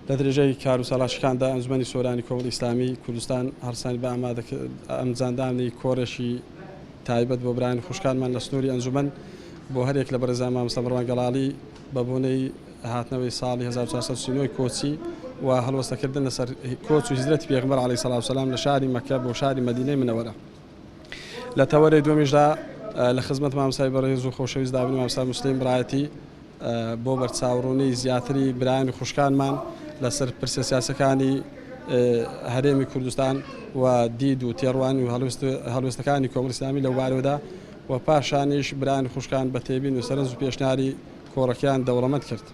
لە درێژەی کار و سەڵاشەکاندا ئەنجومەنی سۆرانی کۆمەڵی ئیسلامی کوردستان هەرسانی بە ئەمجاندانی کۆڕێکی تایبەت بۆ برایان خوشکانمان لە سنووری ئەنجومەن بۆ هەرێک لە بەرزان مامۆستا بڕوان گەڵاڵی بە بوونەی هاتنەوەی ساڵی 1939 کۆچی و هەڵوەستەکردن لەسەر کۆچ و هیجرەتی پێغمبەر عەلەیهی سەڵات وسەلام لە شاری مەککە بۆ شاری مەدینەی منەوەرە. لە تەوەرەی دومیشدا لە خزمەت مامۆستای بەڕێز و خۆشەویست دابنی مامۆستا موسلیم برایەتی بۆ بەرچاوڕوونی زیاتری برایان خوشکانمان لەسەر پرسە سیاسەکانی هەرێمی کوردستان و دید و تێڕوانی و هەڵوێستەکانی کۆمەڵی ئیسلامی لەو بارەوەدا و پاشانیش برایان خوشکان بە تێبین و سەرنج و پێشنیاری کۆڕەکەیان دەوڵەمەند کرد.